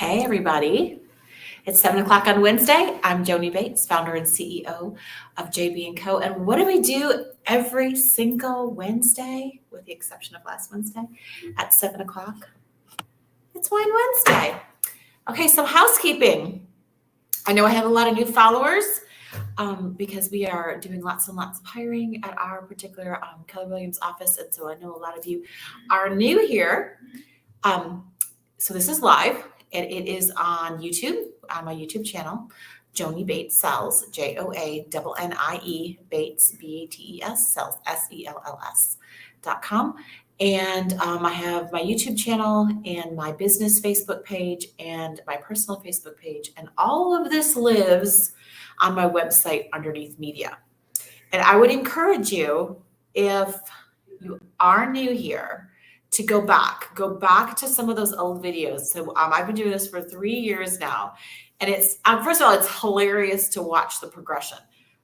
Hey, everybody. It's 7 o'clock on Wednesday. I'm Joni Bates, founder and CEO of JB & Co. And what do we do every single Wednesday, with the exception of last Wednesday, at 7 o'clock? It's Wine Wednesday. Okay, so housekeeping. I know I have a lot of new followers because we are doing lots and lots of hiring at our particular Keller Williams office. And so I know a lot of you are new here. So this is live. And it is on YouTube, on my YouTube channel, Joni Bates Sells, JOANNIE Bates, BATES, Sells, SELLS.com. And I have my YouTube channel and my business Facebook page and my personal Facebook page. And all of this lives on my website underneath media. And I would encourage you, if you are new here, to go back to some of those old videos. So I've been doing this for 3 years now. And it's, first of all, it's hilarious to watch the progression,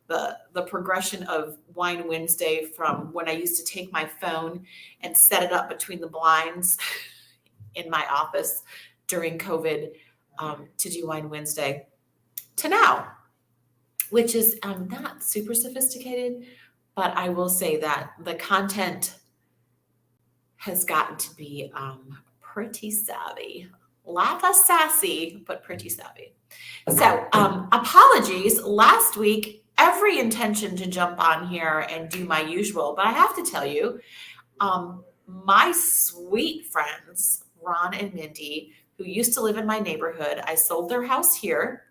the progression of Wine Wednesday from when I used to take my phone and set it up between the blinds in my office during COVID to do Wine Wednesday to now, which is not super sophisticated, but I will say that the content has gotten to be pretty savvy. Lot of sassy, but pretty savvy. So apologies, last week, every intention to jump on here and do my usual, but I have to tell you, my sweet friends, Ron and Mindy, who used to live in my neighborhood, I sold their house here,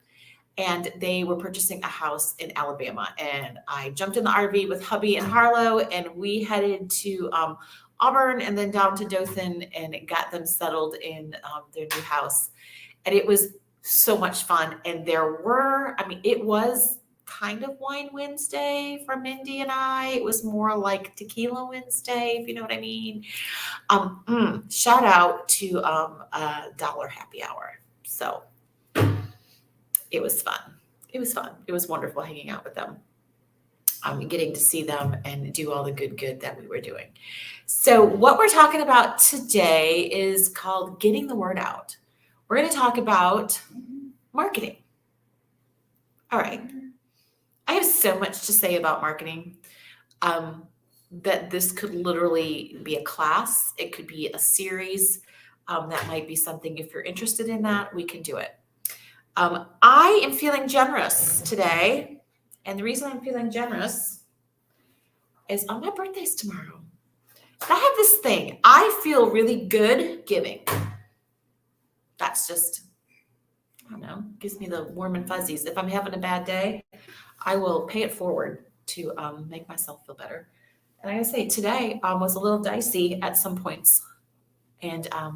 and they were purchasing a house in Alabama. And I jumped in the RV with hubby and Harlow, and we headed to Auburn and then down to Dothan and got them settled in their new house. And it was so much fun. And it was kind of Wine Wednesday for Mindy and I. It was more like Tequila Wednesday, if you know what I mean. Shout out to Dollar Happy Hour. So it was fun. It was fun. It was wonderful hanging out with them. Getting to see them and do all the good that we were doing. So what we're talking about today is called getting the word out. We're going to talk about marketing. All right. I have so much to say about marketing that this could literally be a class. It could be a series. That might be something, if you're interested in that, we can do it. I am feeling generous today. And the reason I'm feeling generous is my birthday's tomorrow. I have this thing. I feel really good giving. That's just, I don't know, gives me the warm and fuzzies. If I'm having a bad day, I will pay it forward to make myself feel better. And I gotta say, today was a little dicey at some points. And I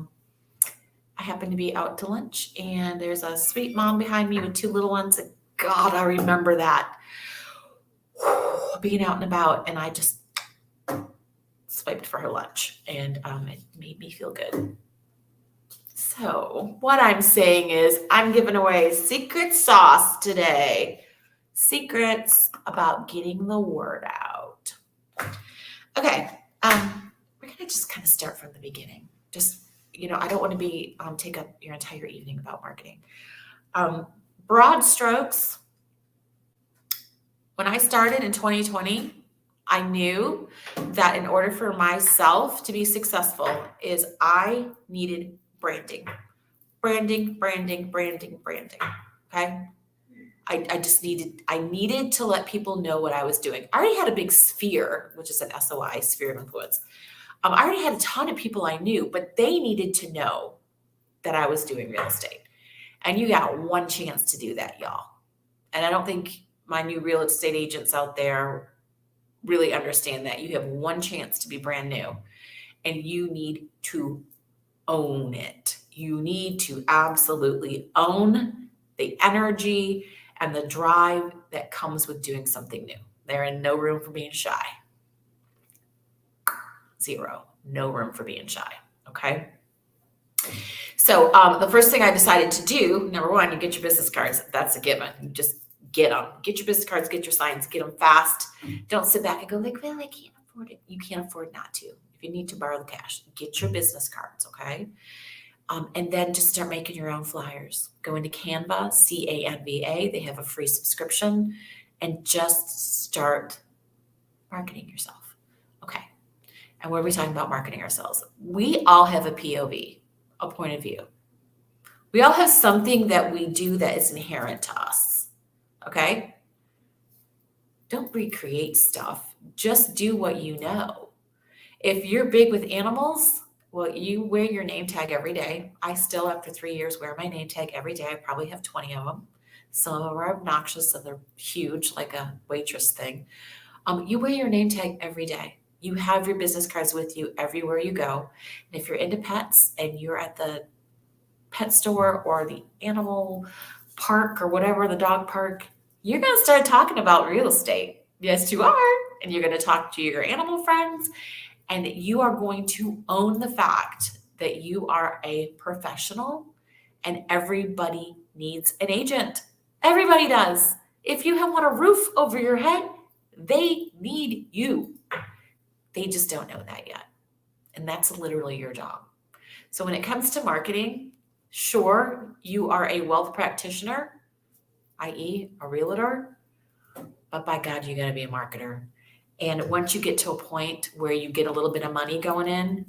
happened to be out to lunch, and there's a sweet mom behind me with 2 little ones. And God, I remember that. Being out and about, and I just swiped for her lunch, and it made me feel good. So what I'm saying is I'm giving away secret sauce today. Secrets about getting the word out. Okay, we're gonna just kind of start from the beginning. Just, I don't want to take up your entire evening about marketing. Broad strokes. When I started in 2020, I knew that in order for myself to be successful is I needed branding. Branding. Okay. I needed to let people know what I was doing. I already had a big sphere, which is an SOI, sphere of influence. I already had a ton of people I knew, but they needed to know that I was doing real estate. And you got one chance to do that, y'all. And I don't think my new real estate agents out there really understand that. You have one chance to be brand new, and you need to own it. You need to absolutely own the energy and the drive that comes with doing something new. There is no room for being shy. 0. No room for being shy. Okay. So the first thing I decided to do, number 1, you get your business cards. That's a given. You just get them. Get your business cards, get your signs, get them fast. Don't sit back and go like, well, I can't afford it. You can't afford not to. If you need to borrow the cash, get your business cards, okay? And then just start making your own flyers. Go into Canva, Canva. They have a free subscription, and just start marketing yourself. Okay. And what are we talking about marketing ourselves? We all have a POV, a point of view. We all have something that we do that is inherent to us. Okay. Don't recreate stuff. Just do what you know. If you're big with animals, well, you wear your name tag every day. I still, after 3 years, wear my name tag every day. I probably have 20 of them. Some of them are obnoxious and they're huge, like a waitress thing. You wear your name tag every day. You have your business cards with you everywhere you go. And if you're into pets and you're at the pet store or the animal park or whatever, the dog park, you're going to start talking about real estate. Yes, you are. And you're going to talk to your animal friends, and you are going to own the fact that you are a professional and everybody needs an agent. Everybody does. If you want a roof over your head, they need you. They just don't know that yet. And that's literally your job. So when it comes to marketing, sure, you are a wealth practitioner, i.e. a realtor, but by God, you got to be a marketer. And once you get to a point where you get a little bit of money going in,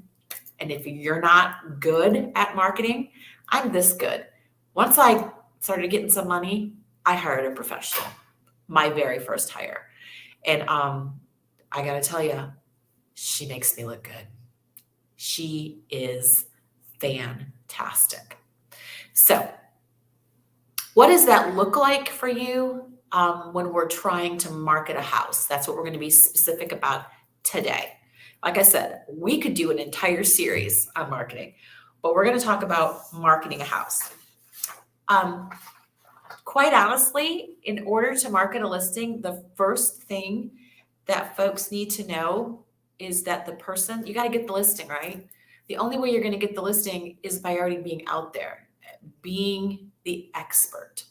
and if you're not good at marketing, I'm this good. Once I started getting some money, I hired a professional, my very first hire. And I got to tell you, she makes me look good. She is fantastic. So what does that look like for you when we're trying to market a house? That's what we're going to be specific about today. Like I said, we could do an entire series on marketing, but we're going to talk about marketing a house. Quite honestly, in order to market a listing, the first thing that folks need to know is that the person, you got to get the listing, right? The only way you're going to get the listing is by already being out there, being the expert.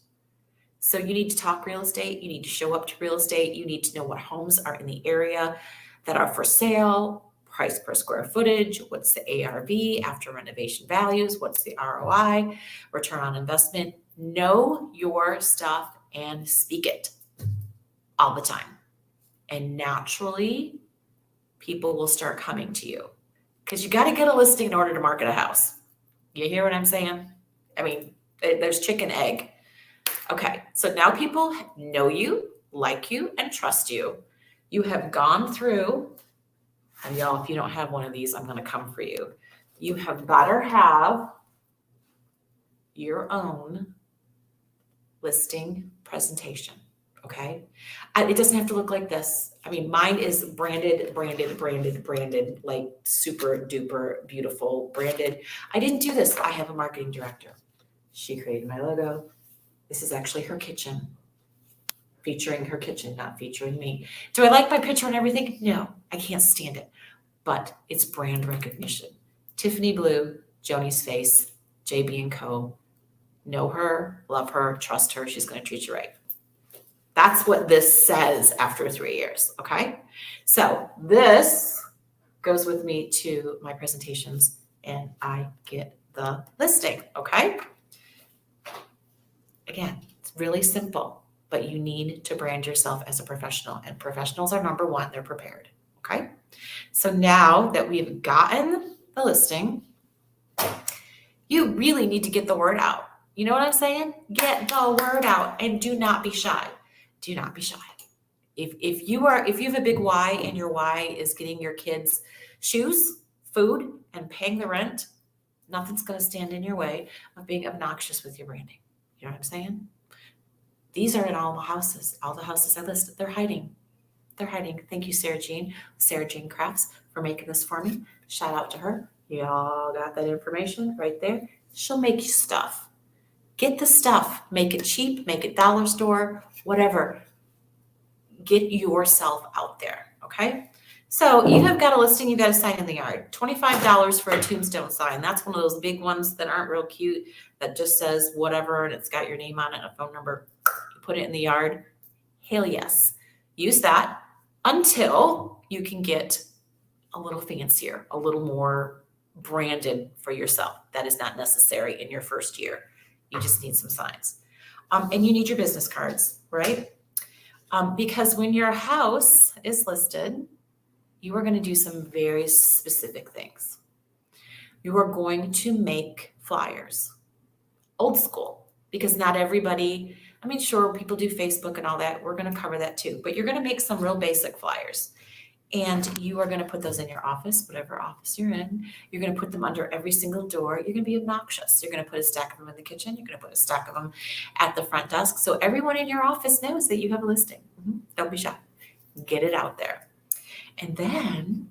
So you need to talk real estate. You need to show up to real estate. You need to know what homes are in the area that are for sale, price per square footage, what's the ARV after renovation values, what's the ROI, return on investment. Know your stuff and speak it all the time. And naturally, people will start coming to you because you got to get a listing in order to market a house. You hear what I'm saying? I mean, there's chicken egg. Okay, so now people know you, like you, and trust you. You have gone through, and y'all, if you don't have one of these, I'm going to come for you. You have better have your own listing presentation, okay? It doesn't have to look like this. I mean, mine is branded, like super duper beautiful, branded. I didn't do this. I have a marketing director. She created my logo. This is actually her kitchen, featuring her kitchen, not featuring me. Do I like my picture and everything? No, I can't stand it, but it's brand recognition. Tiffany Blue, Joni's Face, JB & Co. Know her, love her, trust her. She's going to treat you right. That's what this says after 3 years, okay? So this goes with me to my presentations and I get the listing, okay? Again, it's really simple, but you need to brand yourself as a professional, and professionals are number one. They're prepared, okay? So now that we've gotten the listing, you really need to get the word out. You know what I'm saying? Get the word out and do not be shy. Do not be shy. If you have a big why and your why is getting your kids shoes, food, and paying the rent, nothing's going to stand in your way of being obnoxious with your branding. You know what I'm saying? These are in all the houses. All the houses I listed, they're hiding. They're hiding. Thank you, Sarah Jean Crafts, for making this for me. Shout out to her. Y'all got that information right there. She'll make you stuff. Get the stuff. Make it cheap. Make it dollar store, whatever. Get yourself out there, okay? So you have got a listing, you got a sign in the yard. $25 for a tombstone sign. That's one of those big ones that aren't real cute, that just says whatever and it's got your name on it and a phone number. You put it in the yard. Hell yes. Use that until you can get a little fancier, a little more branded for yourself. That is not necessary in your first year. You just need some signs. And you need your business cards, right? Because when your house is listed, you are going to do some very specific things. You are going to make flyers, old school, because not everybody, I mean, sure, people do Facebook and all that. We're going to cover that too, but you're going to make some real basic flyers. And you are going to put those in your office, whatever office you're in. You're going to put them under every single door. You're going to be obnoxious. You're going to put a stack of them in the kitchen. You're going to put a stack of them at the front desk. So everyone in your office knows that you have a listing. Don't be shy. Get it out there. And then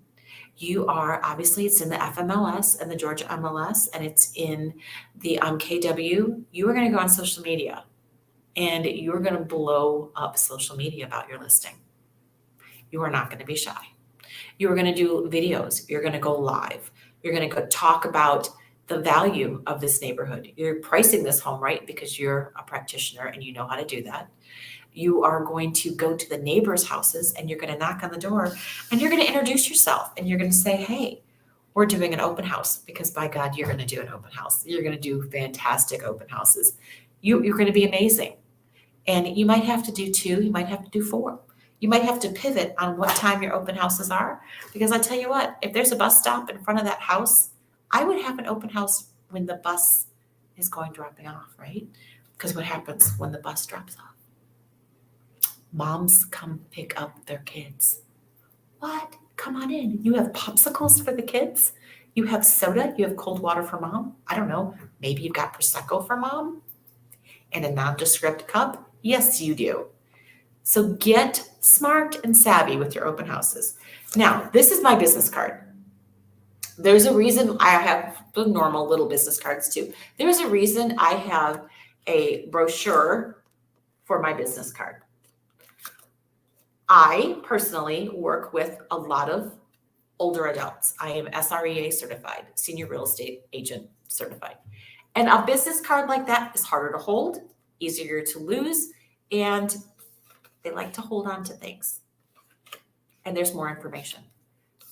you are, obviously it's in the FMLS and the Georgia MLS, and it's in the KW. You are going to go on social media, and you're going to blow up social media about your listing. You are not going to be shy. You are going to do videos. You're going to go live. You're going to go talk about the value of this neighborhood. You're pricing this home right because you're a practitioner and you know how to do that. You are going to go to the neighbors' houses and you're going to knock on the door and you're going to introduce yourself and you're going to say, hey, we're doing an open house, because by God, you're going to do an open house. You're going to do fantastic open houses. You're going to be amazing. And you might have to do 2, you might have to do 4. You might have to pivot on what time your open houses are, because I tell you what, if there's a bus stop in front of that house, I would have an open house when the bus is dropping off, right? Because what happens when the bus drops off? Moms come pick up their kids. What? Come on in. You have popsicles for the kids? You have soda? You have cold water for mom? I don't know. Maybe you've got Prosecco for mom in a nondescript cup? Yes, you do. So get smart and savvy with your open houses. Now, this is my business card. There's a reason I have the normal little business cards too. There's a reason I have a brochure for my business card. I personally work with a lot of older adults. I am SREA certified, senior real estate agent certified. And a business card like that is harder to hold, easier to lose, and they like to hold on to things. And there's more information.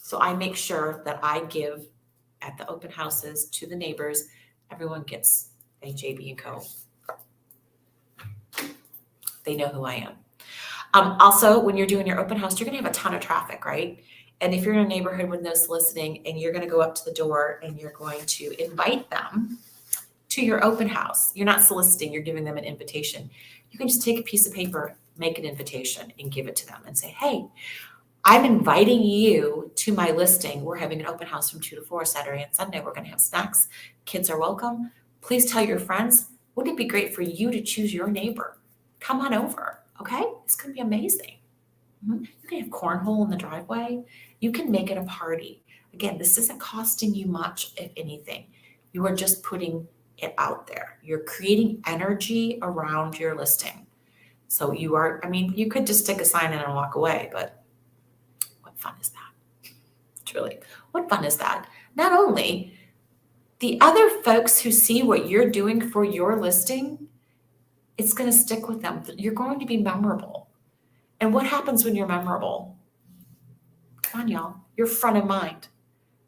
So I make sure that I give at the open houses to the neighbors, everyone gets a JB & Co. They know who I am. Also, when you're doing your open house, you're going to have a ton of traffic, right? And if you're in a neighborhood with no soliciting and you're going to go up to the door and you're going to invite them to your open house, you're not soliciting, you're giving them an invitation. You can just take a piece of paper, make an invitation, and give it to them and say, hey, I'm inviting you to my listing. We're having an open house from 2 to 4 Saturday and Sunday. We're going to have snacks. Kids are welcome. Please tell your friends. Wouldn't it be great for you to choose your neighbor? Come on over, okay? It's going to be amazing. You can have cornhole in the driveway. You can make it a party. Again, this isn't costing you much, if anything. You are just putting it out there. You're creating energy around your listing. So you are, you could just stick a sign in and walk away, but what fun is that? Truly, what fun is that? Not only the other folks who see what you're doing for your listing, it's going to stick with them. You're going to be memorable. And what happens when you're memorable? Come on, y'all. You're front of mind.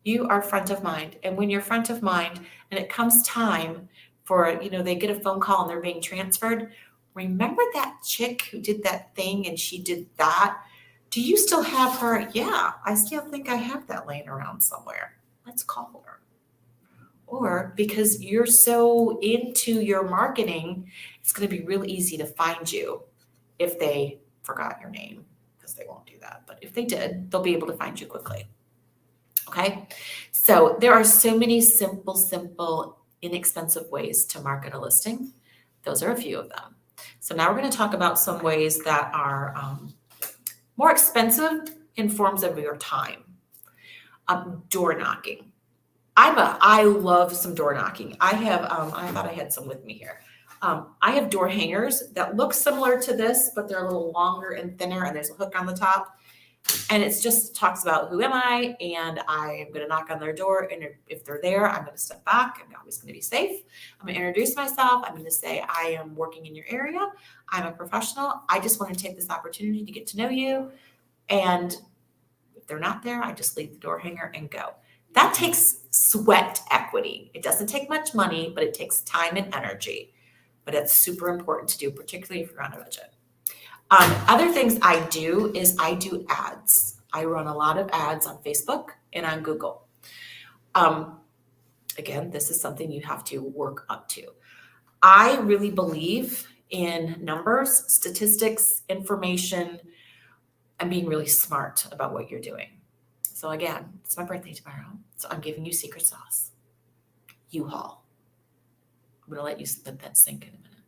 You are front of mind. And when you're front of mind and it comes time for, they get a phone call and they're being transferred, remember that chick who did that thing and she did that? Do you still have her? Yeah, I still think I have that laying around somewhere. Let's call her. Or because you're so into your marketing, it's going to be real easy to find you if they forgot your name, because they won't do that. But if they did, they'll be able to find you quickly. Okay? So there are so many simple, inexpensive ways to market a listing. Those are a few of them. So now we're going to talk about some ways that are more expensive in forms of your time. Door knocking. I love some door knocking. I have, I thought I had some with me here. I have door hangers that look similar to this, but they're a little longer and thinner, and there's a hook on the top. And it's just talks about who am I, and I'm going to knock on their door. And if they're there, I'm going to step back. I'm always going to be safe. I'm going to introduce myself. I'm going to say, I am working in your area. I'm a professional. I just want to take this opportunity to get to know you. And if they're not there, I just leave the door hanger and go. That takes sweat equity. It doesn't take much money, but it takes time and energy. But it's super important to do, particularly if you're on a budget. Other things I do is I do ads. I run a lot of ads on Facebook and on Google. Again, this is something you have to work up to. I really believe in numbers, statistics, information, and being really smart about what you're doing. So again, it's my birthday tomorrow, so I'm giving you secret sauce. U-Haul. I'm going to let you let that sink in a minute.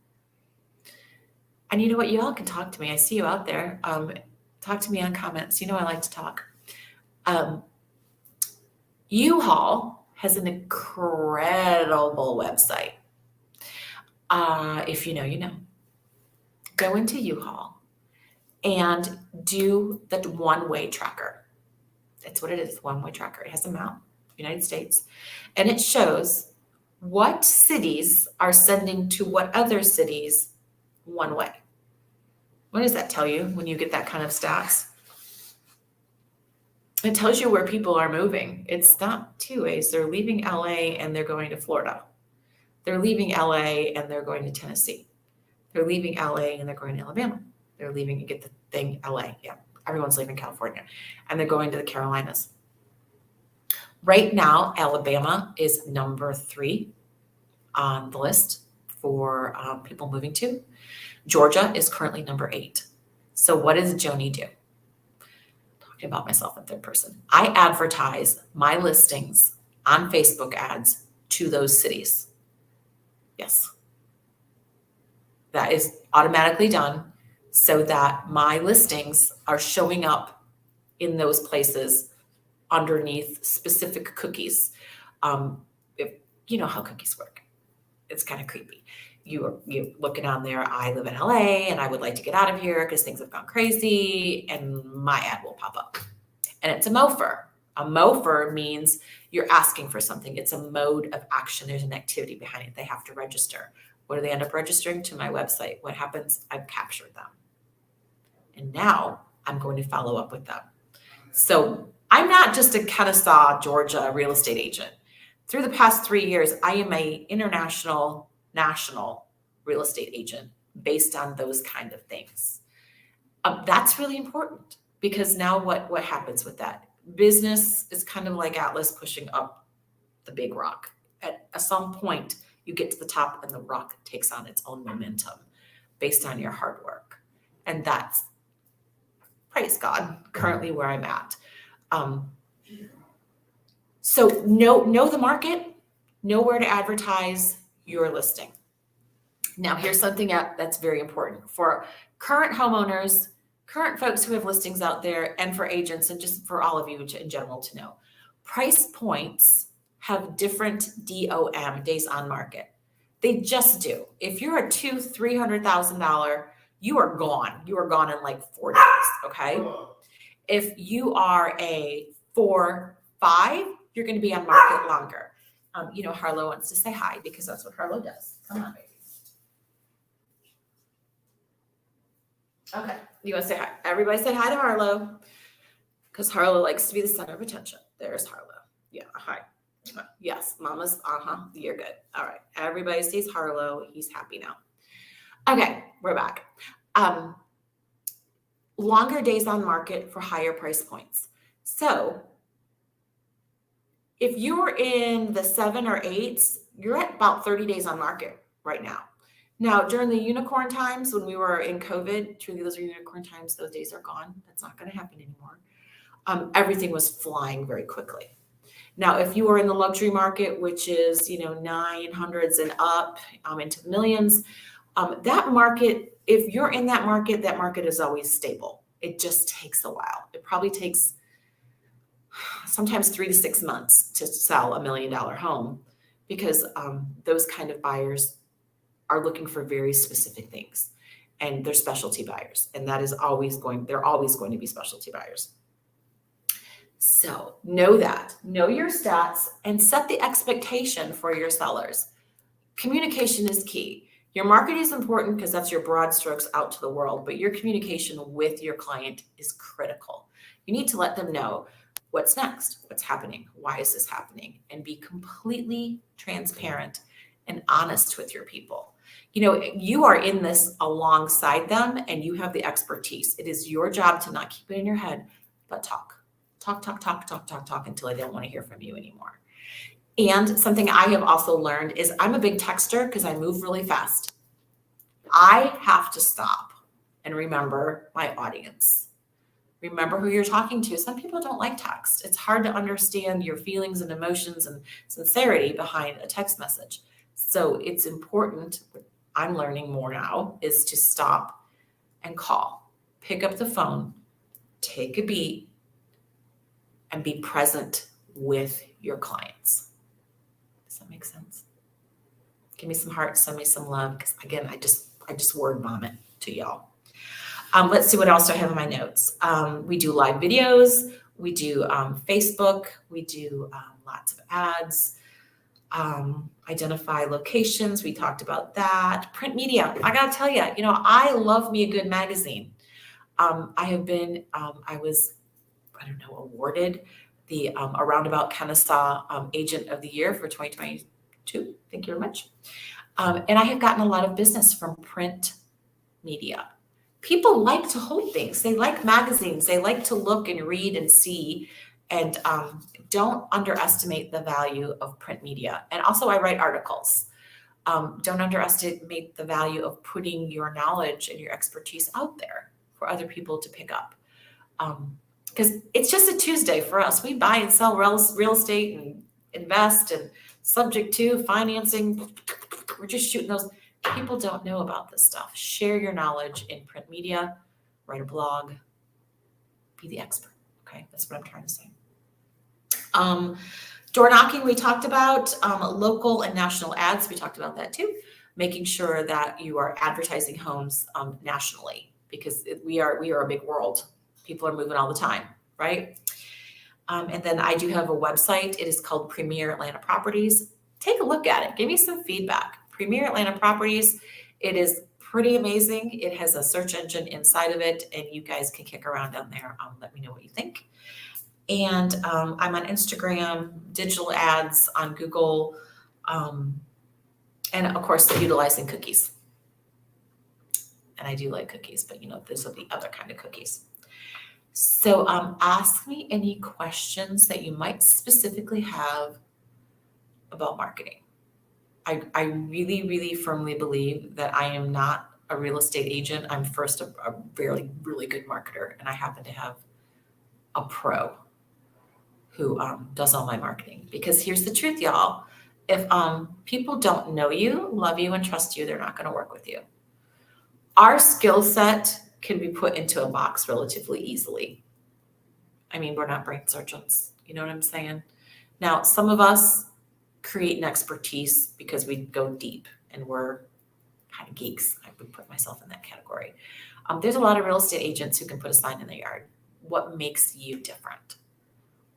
And you know what? You all can talk to me. I see you out there. Talk to me on comments. You know I like to talk. U-Haul has an incredible website. If you know, you know. Go into U-Haul and do the one-way tracker. That's what it is, one-way tracker. It has a map, United States, and it shows what cities are sending to what other cities one way. What does that tell you when you get that kind of stats? It tells you where people are moving. It's not two ways. They're leaving LA and they're going to Florida. They're leaving LA and they're going to Tennessee. They're leaving LA and they're going to Alabama. They're leaving, you get the thing, LA. Yeah, everyone's leaving California. And they're going to the Carolinas. Right now, Alabama is number 3 on the list for people moving to. Georgia is currently number 8. So what does Joni do? Talking about myself in third person. I advertise my listings on Facebook ads to those cities. Yes. That is automatically done so that my listings are showing up in those places underneath specific cookies. If you know how cookies work, it's kind of creepy. You're looking on there, I live in LA and I would like to get out of here because things have gone crazy, and my ad will pop up. And it's a MOFR. A MOFR means you're asking for something. It's a mode of action. There's an activity behind it. They have to register. What do they end up registering? To my website. What happens? I've captured them. And now I'm going to follow up with them. So I'm not just a Kennesaw, Georgia real estate agent. Through the past 3 years, I am an international, national real estate agent based on those kind of things. That's really important because now what happens with that? Business is kind of like Atlas pushing up the big rock. At some point, you get to the top and the rock takes on its own momentum based on your hard work. And that's, praise God, currently where I'm at. So know the market, know where to advertise your listing. Now, here's something that's very important for current homeowners, current folks who have listings out there, and for agents, and just for all of you in general to know. Price points have different DOM, days on market. They just do. If you're a $200,000-$300,000, you are gone. You are gone in like 4 days, okay? If you are a 4-5, you're going to be on market longer. You know, Harlow wants to say hi because that's what Harlow does. Come on, baby. Okay, you want to say hi? Everybody say hi to Harlow because Harlow likes to be the center of attention. There's Harlow. Yeah, hi. Yes, mama's, you're good. All right, everybody sees Harlow. He's happy now. Okay, we're back. Longer days on market for higher price points. So if you're in the 7 or 8s, you're at about 30 days on market right now. Now, during the unicorn times when we were in COVID, truly those are unicorn times, those days are gone. That's not going to happen anymore. Everything was flying very quickly. Now, if you are in the luxury market, which is, 900s and up into the millions, that market, if you're in that market is always stable. It just takes a while. It probably takes sometimes 3 to 6 months to sell $1 million home because those kind of buyers are looking for very specific things, and they're specialty buyers, and they're always going to be specialty buyers. So know your stats and set the expectation for your sellers. Communication is key. Your marketing is important because that's your broad strokes out to the world, but your communication with your client is critical. You need to let them know what's next? What's happening? Why is this happening? And be completely transparent and honest with your people. You are in this alongside them and you have the expertise. It is your job to not keep it in your head, but talk until I don't want to hear from you anymore. And something I have also learned is I'm a big texter because I move really fast. I have to stop and remember my audience. Remember who you're talking to. Some people don't like text. It's hard to understand your feelings and emotions and sincerity behind a text message. So it's important, I'm learning more now, is to stop and call. Pick up the phone, take a beat, and be present with your clients. Does that make sense? Give me some hearts, send me some love, because again, I just word vomit to y'all. Let's see what else I have in my notes. We do live videos, we do Facebook, we do lots of ads, identify locations. We talked about that. Print media. I gotta tell you, I love me a good magazine. I have been, I was, awarded the Aroundabout Kennesaw Agent of the Year for 2022. Thank you very much. And I have gotten a lot of business from print media. People like to hold things. They like magazines. They like to look and read and see. And don't underestimate the value of print media. And also, I write articles. Don't underestimate the value of putting your knowledge and your expertise out there for other people to pick up. Because it's just a Tuesday for us. We buy and sell real estate and invest and subject to financing. We're just shooting those. People don't know about this stuff. Share your knowledge in print media, write a blog, be the expert. Okay, that's what I'm trying to say. Door knocking, we talked about. Local and national ads, we talked about that too. Making sure that you are advertising homes nationally, because we are a big world. People are moving all the time, right? And then I do have a website. It is called Premier Atlanta Properties. Take a look at it. Give me some feedback. Premier Atlanta Properties. It is pretty amazing. It has a search engine inside of it, and you guys can kick around down there. Let me know what you think. And I'm on Instagram, digital ads on Google, and of course, utilizing cookies. And I do like cookies, but those are the other kind of cookies. So ask me any questions that you might specifically have about marketing. I really, really firmly believe that I am not a real estate agent. I'm first a really, really good marketer, and I happen to have a pro who does all my marketing. Because here's the truth, y'all. If people don't know you, love you, and trust you, they're not going to work with you. Our skill set can be put into a box relatively easily. I mean, we're not brain surgeons. You know what I'm saying? Now, some of us create an expertise because we go deep and we're kind of geeks. I would put myself in that category. There's a lot of real estate agents who can put a sign in their yard. What makes you different?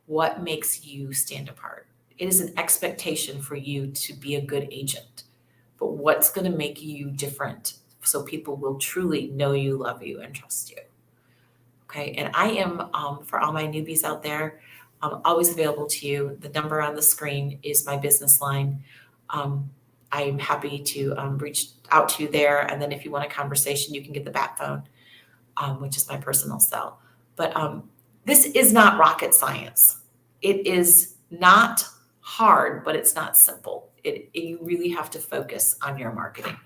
What makes you stand apart? It is an expectation for you to be a good agent. But what's going to make you different so people will truly know you, love you, and trust you? Okay. And I am, for all my newbies out there, I'm always available to you. The number on the screen is my business line. I'm happy to reach out to you there. And then if you want a conversation, you can get the bat phone, which is my personal cell. But this is not rocket science. It is not hard, but it's not simple. You really have to focus on your marketing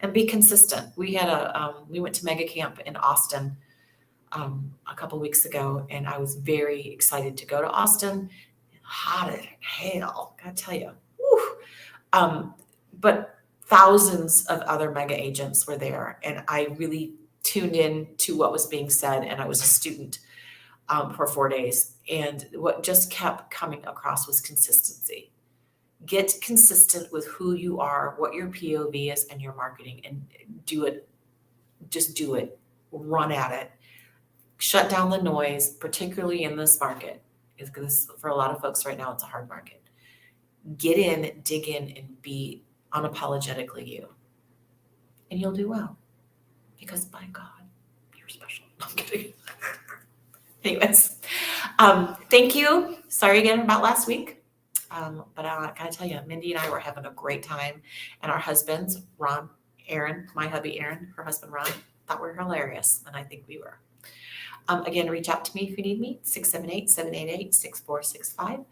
and be consistent. We went to Mega Camp in Austin a couple weeks ago, and I was very excited to go to Austin. Hot as hell, gotta tell you. Woo. But thousands of other mega agents were there, and I really tuned in to what was being said, and I was a student for 4 days. And what just kept coming across was consistency. Get consistent with who you are, what your POV is, and your marketing, and do it. Just do it. Run at it. Shut down the noise, particularly in this market, because for a lot of folks right now, it's a hard market. Get in, dig in, and be unapologetically you. And you'll do well, because by God, you're special. I'm kidding. Anyways, Thank you. Sorry again about last week. But I gotta tell you, Mindy and I were having a great time, and our husbands, Ron, Aaron, my hubby Aaron, her husband Ron, thought we were hilarious, and I think we were. Again, reach out to me if you need me, 678-788-6465.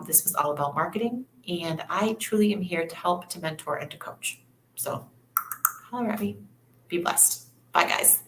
This was all about marketing, and I truly am here to help, to mentor, and to coach. So holler at me. Be blessed. Bye, guys.